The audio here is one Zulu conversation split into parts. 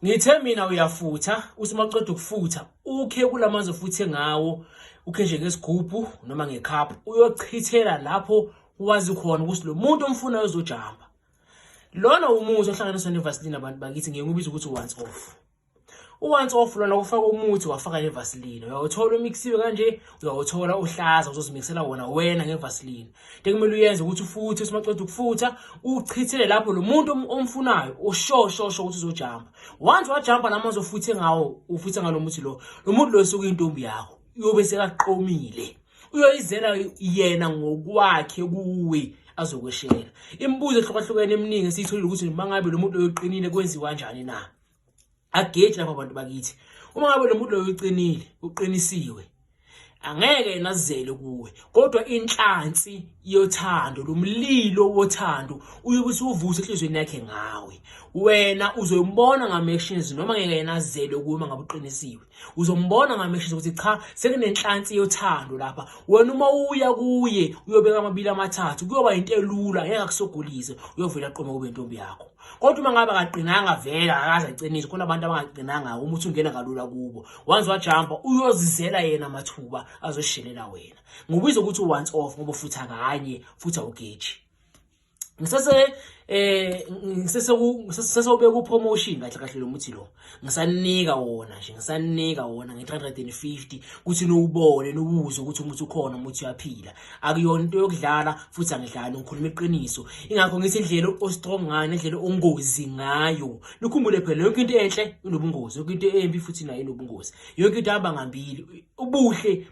Ngithe mina uyafutha, usimaqeda ukufutha, ukhe kulamanzi ofuthe ngawo, ukhe nje ngesigubhu noma ngecup, uyochithela lapho wazi khona ukuthi lo muntu omfunayo uzojamba. Lona umuthi ohlanganiswa neVaseline abantu bakithi ngeke ubize ukuthi once off. Once off lona ufaka umuthi wafaka neVaseline. Uyawuthola umixiwe kanje, uyawuthola uhlaza uzozimixela wona wena ngeVaseline. Into kumele uyenze ukuthi ufuthe, usimaqeda ukufutha, uchithele lapho lo muntu omfunayo, ushosho ukuthi uzojamba. Once wajamba namanzi ofuthe ngawo, ufuthe ngalo muthi lo muntu lo esuka intombi yakho, uyobe sekaqomile. Uyoyizela yena ngokwakhe kuwe azokweshela. Imibuzo ehlukahlukene eminingi siyitholile ukuthi mangabe lo muntu uyoqinile kwenziwa kanjani na. Ageje lapha abantu bakithi. Uma ngabe lo muntu lo uqinile, uqinisiwe, angeke nazele kuwe. Kodwa inhlansi yothando, lo mlilo wothando uyokuthi uvuse enhlizweni yakhe ngawe. Wena uzombona ngama-actions noma ngeke yenazele kuwe mangabe uqinisiwe. Uzombona ngama-actions ukuthi cha sekunenhlansi yothando lapha. Wena uma uya kuye uyobeka amabili amathathu kuyoba into elula, ngeke akusogolise, uyovela aqome kube intombi yakho. Kodwa uma ngabe akaqinanga vela akaze acinise, khona abantu abangaqinanga umuthi ungena kalula kubo. Once wajumpa uyozizela yena amathuba azoshelela wena. Ngobiza ukuthi once off ngoba futha kanye futha ugeji. Ngisese ubeka upromotion kahle lo muthi lo. Ngisanika wona nje, ngisanika wona nge350 ukuthi nowubone nowuze ukuthi umuthi ukhona, umuthi uyaphila. Akuyona into yokudlala futhi angidlali, ngikhuluma iqiniso. Ingakho ngithi indlela ostrong ngayo, indlela ongozi ngayo. Nikhumbule phela yonke into enhle inobungozi, yonke into embi futhi nayo inobungozi. Yonke into ihamba ngambili, ubuhle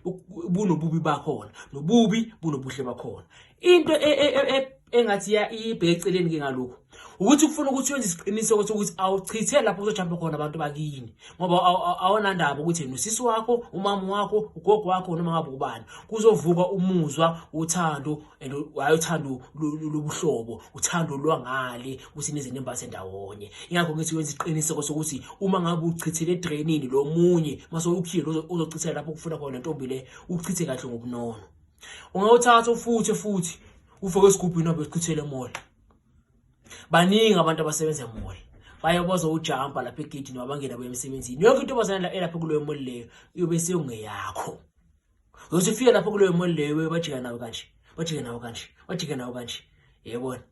bunobubi bakhona, nobubi bunobuhle bakhona. Into engathi ibheke eceleni ke ngalokho ukuthi ufuna ukuthi wenze isiqiniseko ukuthi awuchithe lapho uzojamba khona abantu bakini, ngoba awona ndaba ukuthi nosisi wakho, umama wakho, ugogo wakho noma ngabe ubani kuzovuka umuzwa uthando uthando lobuhlobo, uthando lwangale ukuthi nize nembase ndawonye. Ingakho ngithi wenze isiqiniseko sokuthi uma ngabe uchithele edrainini lo munye mase ukhile uzochithela lapho kufuna khona intombi le, uchithe kahle ngobunono. Ungawuthatha futhi ufake esigubhini noma esichithele emall. Baningi abantu abasebenza emall, bayaboza ujumpa lapha egate noma bangena baye emsebenzini. Yonke into bazana lapha kuleyo mall leyo iyobe seyongeyakho. Uyothi ufika lapha kuleyo mall leyo bajika nawe kanje, yebona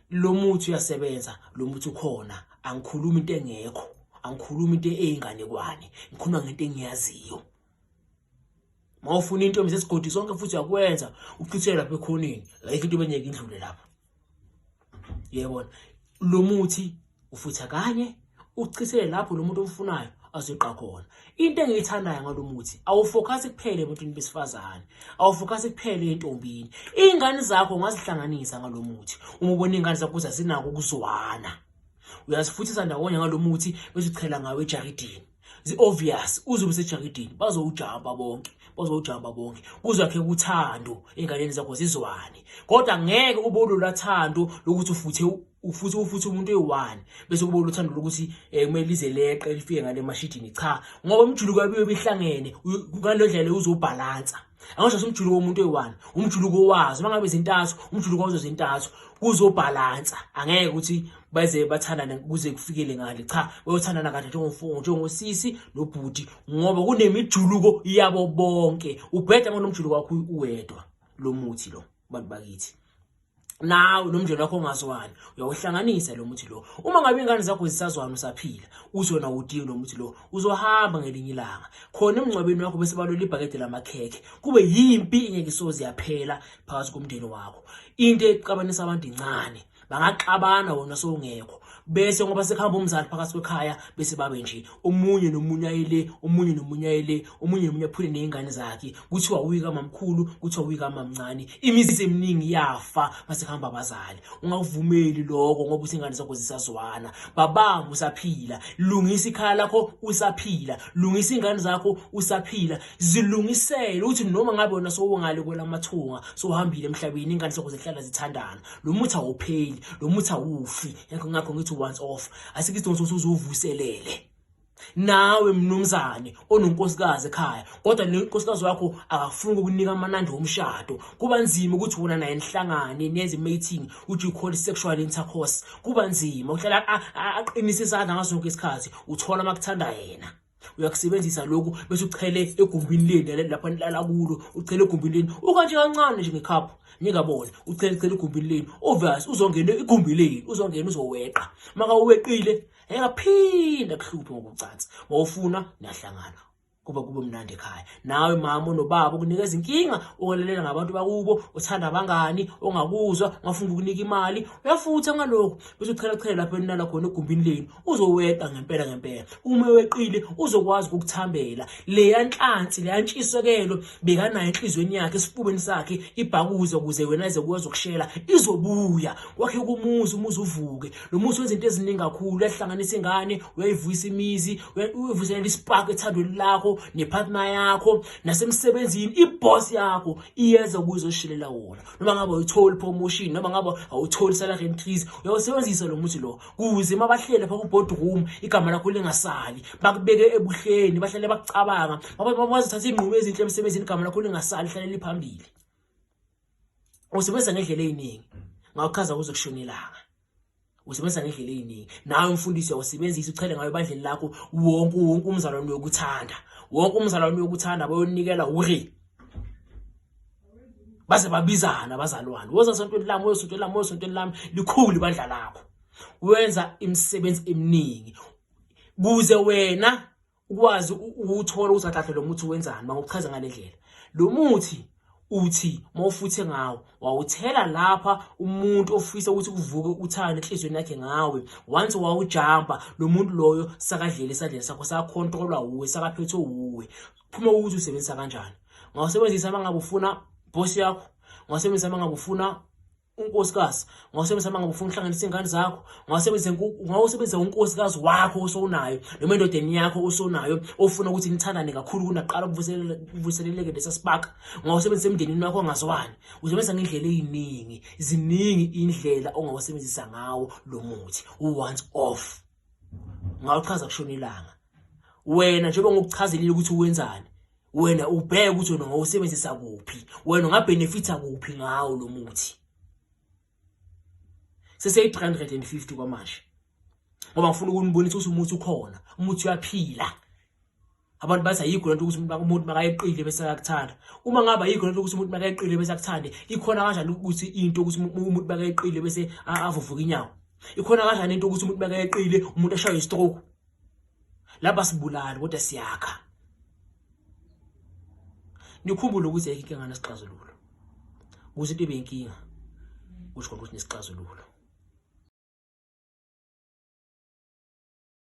lo muthi uyasebenza, lo muthi ukhona. Angikhuluma into engekho, angikhuluma into eyinganekwane, ngikhuluma ngento engiyaziyo. Mawufuna intombi sesigodi sonke futhi uyakwenza, uchithele lapha ekhoneni, ayikho into benyeke indlule lapha. Yebona lo muthi ufutha kanye, uchithele lapho lo muntu omfunayo azoqa khona. Into engiyithandayo ngalo muthi awufocus kuphela ebantwini besifazane, awufocus kuphela entombini. Izingane zakho ungazihlanganisa ngalo muthi. Uma ubona izingane zakho ukuthi azinako ukuzwana, uyazifuthisa ndawonye ngalo muthi bese uchela ngawe ejaridini. Obvious uzobe sejaridini bazowujumpa bonke, kuzakhe uthando enganeni zakho zizwane. Kodwa ngeke ubone ulathando lokuthi ufuthe umuntu eyi-1 bese ubone uthando lokuthi kumele lize leqe lifike ngale mashidini. Cha, ngoba umjuluko wabiwe behlangene ngalo ndlela uzobhalansa. Angisho umjuluko womuntu eyi-1, umjuluko wazo mangabe izintathu, umjuluko wazo izintathu kuzobhalansa. Angeke ukuthi baze bathandana kuze kufikele ngale. Cha, bayothandana kahle njengosisi nobhuti, ngoba kunemijuluko yabo bonke. Ubheda ngonomjuluko wakho uwedwa lo muthi lo bantu bakithi. Nawe nomndeni wakho ongazwani uyawuhlanganisa lo muthi lo. Uma ngabe ingane zakho zisazwana usaphila, uzona udinga lo muthi lo, uzohamba ngelinye ilanga khona emngcwabeni wakho bese balola ibhakede lamakhekhe. Kube yimpi ingeke isoze yaphela phakathi komndeni wakho. Into eqabanisa abantu incane, bangaxabana wona sowungekho bese ngoba sekuhamba umzali phakathi kwekhaya bese babe nje omunye nomunye ayile, omunye aphule nezingane zakhe. Kuthiwa uyika mamkhulu, kuthiwa uyika mamncane. Imizi eminingi yafa masekuhamba abazali. Ungavumeli lokho ngoba izingane zakho zisazwana. Babamba usaphila, lungisa ikhaya lakho usaphila, lungisa izingane zakho usaphila. Zilungisele ukuthi noma ngabe wona sowungale kwelamathunga, sohambile emhlabeni, izingane zakho zihlala zithandana. Lo muthi awupheli, lo muthi awufi. Ngakho ngithi once off, asikithi uzovuselele. nawe mnumzane ononkosikazi ekhaya kodwa le nkosikazi wakho akafuni ukunika amanandi omshado kuba nzima ukuthi wona naye nihlangane nenze mating which you call sexual intercourse kuba nzima uhlala aqinisa isandla ngaso sonke isikhathi uthola makuthanda yena uyakusebenzisa lokhu bese uchele egumbini leni lapha nilala kulo uchele egumbini leni ukanje kancane nje ngekhaphu ngingabona uchele egumbini leni obvious uzongena egumbini leni uzongena uzoweqa maka uweqile engaphinda kuhluphe ngokucansi mawufuna niyahlangana kube mnandi ekhaya nawe mama nobaba ukunikeza inkinga okolelela ngabantu bakubo uthanda abangani ongakuzwa ngafuna ukunika imali uyafutha ngalokho bese uchela lapha enala khona egumbini leni uzoweqa ngempela uma weqile uzokwazi ukukuthambela leya nhlansi leya ntshisekelo bekanayo enhlizweni yakhe esifubeni sakhe ibhakuza ukuze wena ize ukwazi ukushela izobuya kwakhe kumuzi umuzi uvuke lo muzi wenza into eziningi kakhulu ehlanganisa ingane uyayivuyisa imizi uyivusela ispark ethandweni lakho nepartner yakho nasemsebenzini iboss yakho iyeza ukuzoshilela wona noma ngabe uyithola promotion noma ngabe awutholi salary increase uyawusebenzisa lo muthi lo kuze mabahlele pha ku boardroom igama lakho lingasali bakubeke ebuhleni bahlale bakucabanga bazothatha inqumo ezinhle emsebenzini igama lakho lingasali hlale liphambili usebenza ngendlela eziningi ngakukhaza kuzokushona ilanga usebenza ngendlela eziningi nawe mfundisi uyawusebenzisa uchele ngayo bandleni lakho wonke umzalwane wokuthanda wonke umzalwane wokuthanda bayonikela uri baze babizana abazalwane woza sontweni lami wosontweni lami likhulu ibandla lakho wenza imisebenzi eminingi kuze wena ukwazi ukuthola uzathatha lo muthi wenzani mangokuchaza ngale ndlela lo muthi uthi mawufuthe ngawo wawuthela lapha umuntu ofisa ukuthi kuvuke uthanda enhlizweni yakhe ngawe once wawujumpa lo muntu loyo sakadlela esandleni sakho sakontrolwa uwe sakaphethwe uwe phuma ukuthi usebenzisa kanjani ngawusebenzisa mangabe ufuna boss yakho ngawusebenzisa mangabe ufuna unkosikazi ngawusebenzisa mangabe ufuna uhlanganisa ingane zakho ngawusebenzisa unkosikazi wakho osonayo noma endodeni yakho osonayo ofuna ukuthi nithandane kakhulu kunaqala ukuvuseleleke lesa spark ngawusebenzisa emndenini wakho ongazwani usebenzisa ngendlela ziningi indlela ongawusebenzisa ngawo lo muthi once off ngawuchaza kushona ilanga wena njengoba ngokuchazelile ukuthi uwenzani wena ubheke ukuthi wena ngawusebenzisa kuphi wena ungabenefita kuphi ngawo lo muthi sese 350 kwamanje ngoba ngifuna ukunibonisa ukuthi umuthi ukhona umuthi uyaphila abantu bathi ayikho lento ukuthi umuntu makayeqile bese ayakuthanda uma ngaba ayikho lento ukuthi umuntu makayeqile bese akuthande ikhona kanjani ukuthi into ukuthi umuntu makayeqile bese avuvuka inyawo ikhona kanjani into ukuthi umuntu makayeqile umuntu ashaya istroke lapha sibulala kodwa siyakha nikhumbule ukuthi ayikho inkinga nesixazululo ukuthi into ebeyinkinga kusho ukuthi nesixazululo